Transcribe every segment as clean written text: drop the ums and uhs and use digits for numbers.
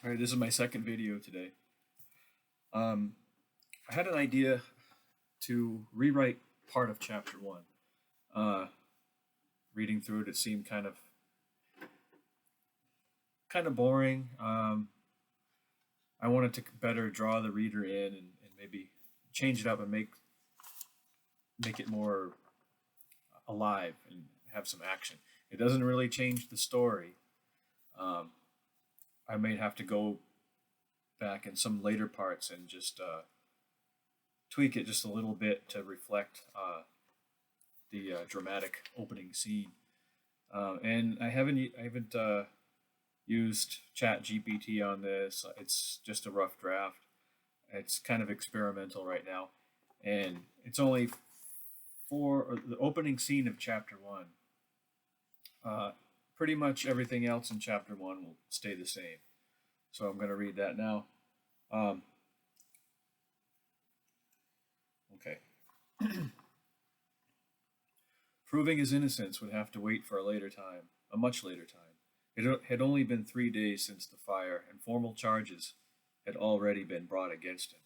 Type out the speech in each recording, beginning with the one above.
All right, this is my second video today. Um, I had an idea to rewrite part of chapter one. Uh, Reading through it, it seemed kind of boring. I wanted to better draw the reader in and maybe change it up and make it more alive and have some action. It doesn't really change the story. Um, I may have to go back in some later parts and just tweak it just a little bit to reflect the dramatic opening scene. And I haven't used Chat GPT on this. It's just a rough draft. It's kind of experimental right now, and it's only for the opening scene of chapter one. Uh, Pretty much everything else in chapter one will stay the same. So I'm going to read that now. Um, okay. Proving his innocence would have to wait for a later time, a much later time. It had only been 3 days since the fire, and formal charges had already been brought against him.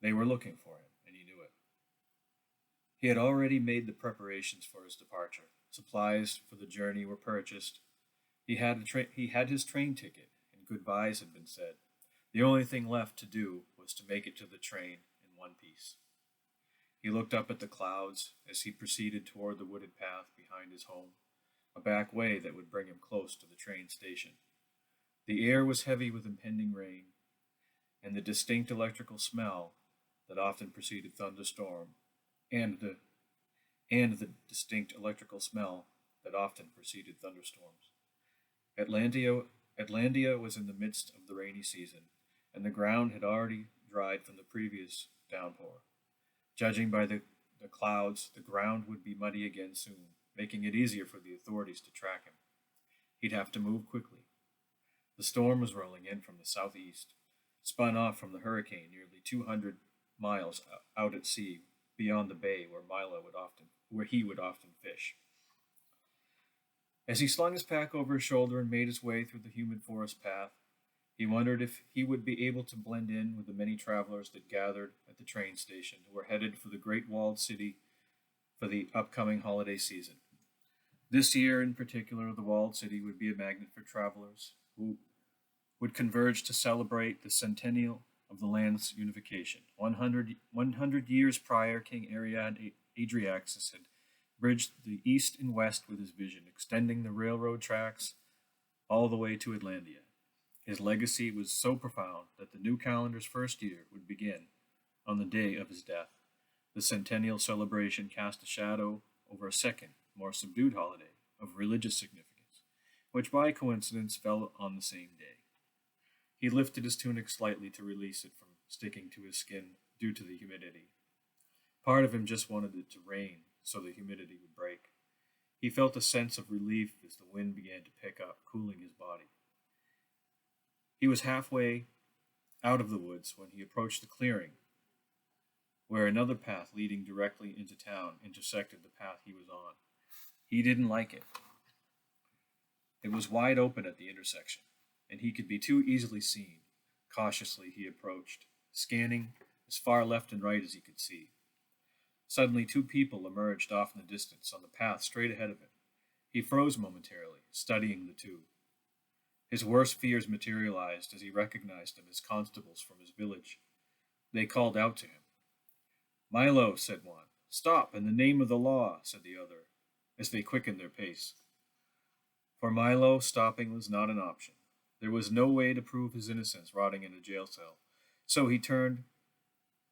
They were looking for him, and he knew it. He had already made the preparations for his departure. Supplies for the journey were purchased. He had his train ticket, and goodbyes had been said. The only thing left to do was to make it to the train in one piece. He looked up at the clouds as he proceeded toward the wooded path behind his home, a back way that would bring him close to the train station. The air was heavy with impending rain, and the distinct electrical smell that often preceded thunderstorm, and the and the distinct electrical smell that often preceded thunderstorms. Atlantia, Atlantia was in the midst of the rainy season, and the ground had already dried from the previous downpour. Judging by the clouds, the ground would be muddy again soon, making it easier for the authorities to track him. He'd have to move quickly. The storm was rolling in from the southeast, spun off from the hurricane nearly 200 miles out at sea beyond the bay where he would often fish. As he slung his pack over his shoulder and made his way through the humid forest path, he wondered if he would be able to blend in with the many travelers that gathered at the train station who were headed for the great walled city for the upcoming holiday season. This year, in particular, the walled city would be a magnet for travelers who would converge to celebrate the centennial of the land's unification. 100 years prior, King Ariad Adriaxis had bridged the east and west with his vision, extending the railroad tracks all the way to Atlantia. His legacy was so profound that the new calendar's first year would begin on the day of his death. The centennial celebration cast a shadow over a second, more subdued holiday of religious significance, which by coincidence fell on the same day. He lifted his tunic slightly to release it from sticking to his skin due to the humidity. Part of him just wanted it to rain so the humidity would break. He felt a sense of relief as the wind began to pick up, cooling his body. He was halfway out of the woods when he approached the clearing, where another path leading directly into town intersected the path he was on. He didn't like it. It was wide open at the intersection, and he could be too easily seen. Cautiously he approached, scanning as far left and right as he could see. Suddenly, two people emerged off in the distance on the path straight ahead of him. He froze momentarily, studying the two. His worst fears materialized as he recognized them as constables from his village. They called out to him. Milo, said one. Stop, in the name of the law, said the other, as they quickened their pace. For Milo, stopping was not an option. There was no way to prove his innocence rotting in a jail cell, so to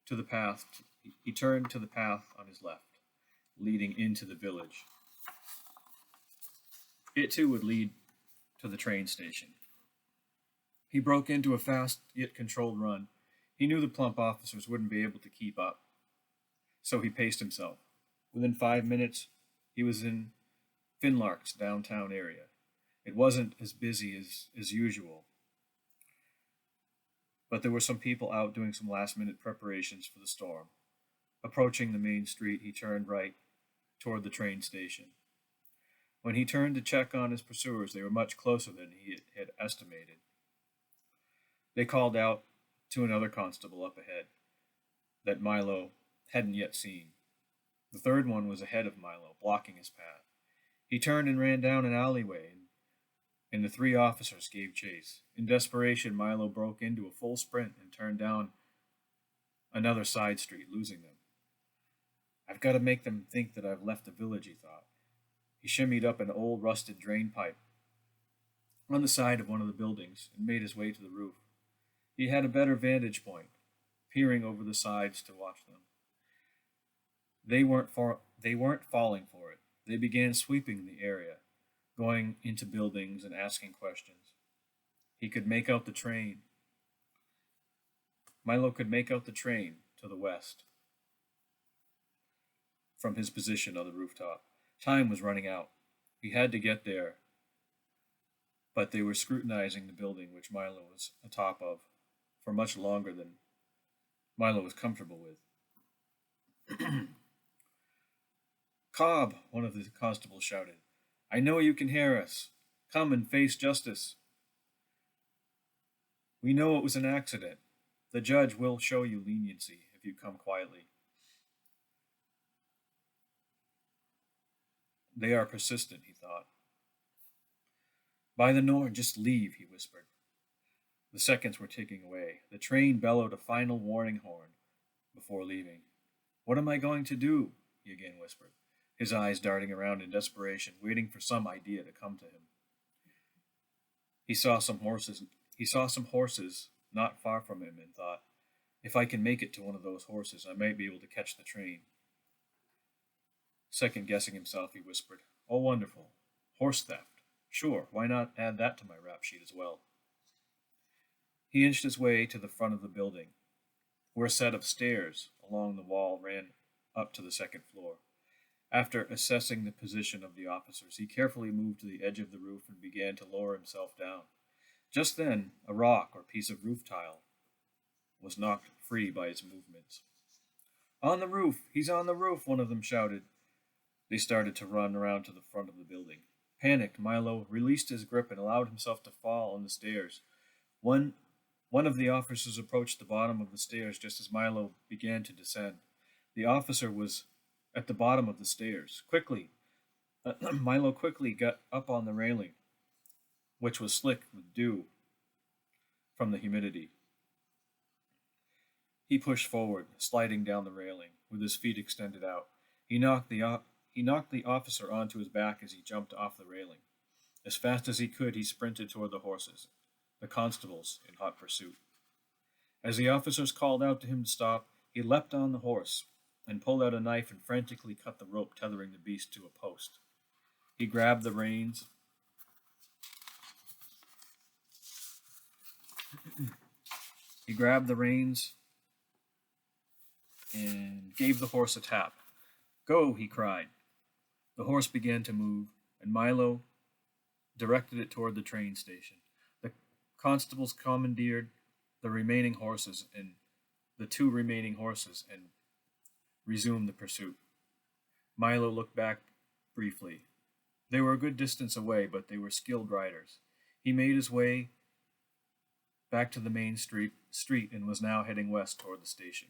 the path. He turned to the path on his left, leading into the village. It too would lead to the train station. He broke into a fast yet controlled run. He knew the plump officers wouldn't be able to keep up, so he paced himself. Within 5 minutes, he was in Finlark's downtown area. It wasn't as busy as usual, but there were some people out doing some last-minute preparations for the storm. Approaching the main street, he turned right toward the train station. When he turned to check on his pursuers, they were much closer than he had estimated. They called out to another constable up ahead that Milo hadn't yet seen. The third one was ahead of Milo, blocking his path. He turned and ran down an alleyway, and the three officers gave chase. In desperation, Milo broke into a full sprint and turned down another side street, losing them. I've got to make them think that I've left the village, he thought. He shimmied up an old rusted drain pipe on the side of one of the buildings and made his way to the roof. He had a better vantage point, peering over the sides to watch them. They weren't falling for it. They began sweeping the area, going into buildings and asking questions. He could make out the train. Milo could make out the train to the west from his position on the rooftop. Time was running out. He had to get there, but they were scrutinizing the building which Milo was atop of for much longer than Milo was comfortable with. Cobb, one of the constables shouted. I know you can hear us. Come and face justice. We know it was an accident. The judge will show you leniency if you come quietly. They are persistent, he thought. By the Nord, just leave, he whispered. The seconds were ticking away. The train bellowed a final warning horn before leaving. What am I going to do? He again whispered, his eyes darting around in desperation, waiting for some idea to come to him. He saw some horses not far from him and thought, if I can make it to one of those horses, I might be able to catch the train. Second guessing himself, he whispered, oh, wonderful. Horse theft. Sure, why not add that to my rap sheet as well? He inched his way to the front of the building, where a set of stairs along the wall ran up to the second floor. After assessing the position of the officers, he carefully moved to the edge of the roof and began to lower himself down. Just then, a rock or piece of roof tile was knocked free by his movements. On the roof! He's on the roof! One of them shouted. They started to run around to the front of the building. Panicked, Milo released his grip and allowed himself to fall on the stairs. One of the officers approached the bottom of the stairs just as Milo began to descend. The officer was at the bottom of the stairs. Milo quickly got up on the railing, which was slick with dew from the humidity. He pushed forward, sliding down the railing, with his feet extended out. He knocked the officer onto his back as he jumped off the railing. As fast as he could, he sprinted toward the horses, the constables in hot pursuit. As the officers called out to him to stop, he leapt on the horse and pulled out a knife and frantically cut the rope tethering the beast to a post. He grabbed the reins and gave the horse a tap. Go, he cried. The horse began to move, and Milo directed it toward the train station. The constables commandeered the two remaining horses and resumed the pursuit. Milo looked back briefly. They were a good distance away, but they were skilled riders. He made his way back to the main street and was now heading west toward the station.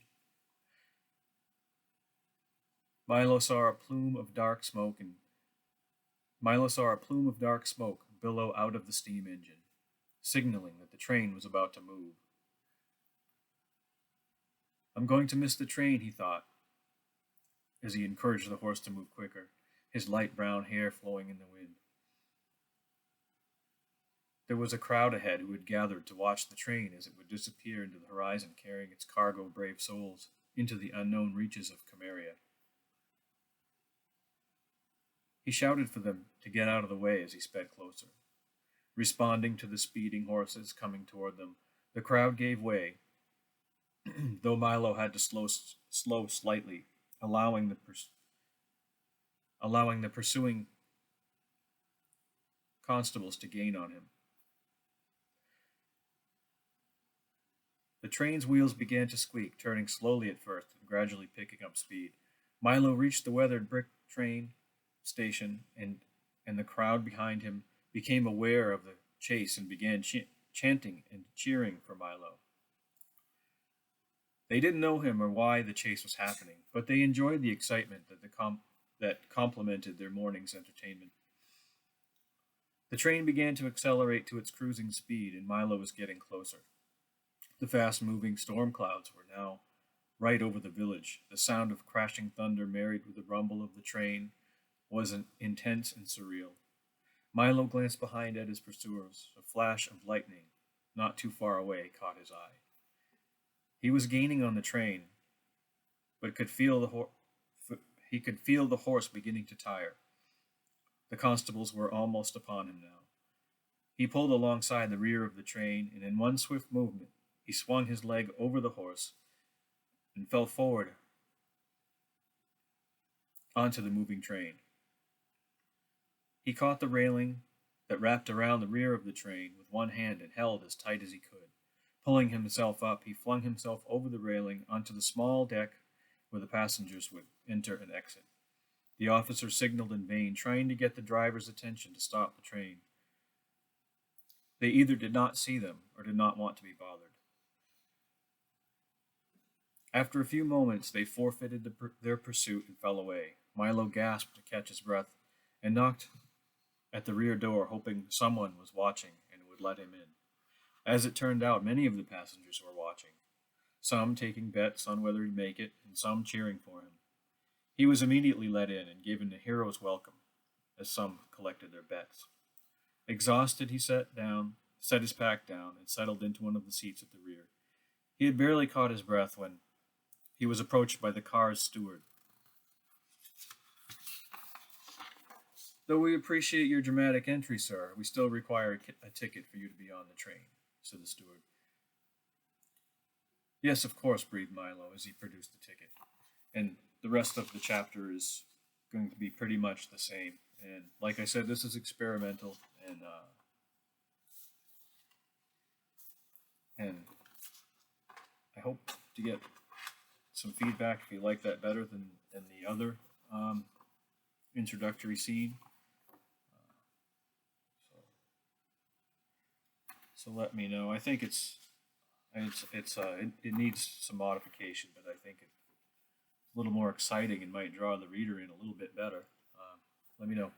Milo saw a plume of dark smoke billow out of the steam engine, signaling that the train was about to move. I'm going to miss the train, he thought, as he encouraged the horse to move quicker, his light brown hair flowing in the wind. There was a crowd ahead who had gathered to watch the train as it would disappear into the horizon, carrying its cargo of brave souls into the unknown reaches of Cameria. He shouted for them to get out of the way as he sped closer. Responding to the speeding horses coming toward them, the crowd gave way, though Milo had to slow slightly, allowing the pursuing constables to gain on him. The train's wheels began to squeak, turning slowly at first and gradually picking up speed. Milo reached the weathered brick train station, and the crowd behind him became aware of the chase and began chanting and cheering for Milo. They didn't know him or why the chase was happening, but they enjoyed the excitement that complemented their morning's entertainment. The train began to accelerate to its cruising speed, and Milo was getting closer. The fast moving storm clouds were now right over the village. The sound of crashing thunder, married with the rumble of the train, was intense and surreal. Milo glanced behind at his pursuers. A flash of lightning, not too far away, caught his eye. He was gaining on the train, but he could feel the horse beginning to tire. The constables were almost upon him now. He pulled alongside the rear of the train, and in one swift movement, he swung his leg over the horse and fell forward onto the moving train. He caught the railing that wrapped around the rear of the train with one hand and held as tight as he could. Pulling himself up, he flung himself over the railing onto the small deck where the passengers would enter and exit. The officer signaled in vain, trying to get the driver's attention to stop the train. They either did not see them or did not want to be bothered. After a few moments, they forfeited their pursuit and fell away. Milo gasped to catch his breath and knocked at the rear door, hoping someone was watching and would let him in. As it turned out, many of the passengers were watching, some taking bets on whether he'd make it, and some cheering for him. He was immediately let in and given a hero's welcome, as some collected their bets. Exhausted, he set his pack down, and settled into one of the seats at the rear. He had barely caught his breath when he was approached by the car's steward. "Though we appreciate your dramatic entry, sir, we still require a ticket for you to be on the train," said the steward. "Yes, of course," breathed Milo as he produced the ticket. And the rest of the chapter is going to be pretty much the same. And like I said, this is experimental, and I hope to get some feedback if you like that better than the other introductory scene. So let me know. I think it needs some modification, but I think it's a little more exciting and might draw the reader in a little bit better. Let me know.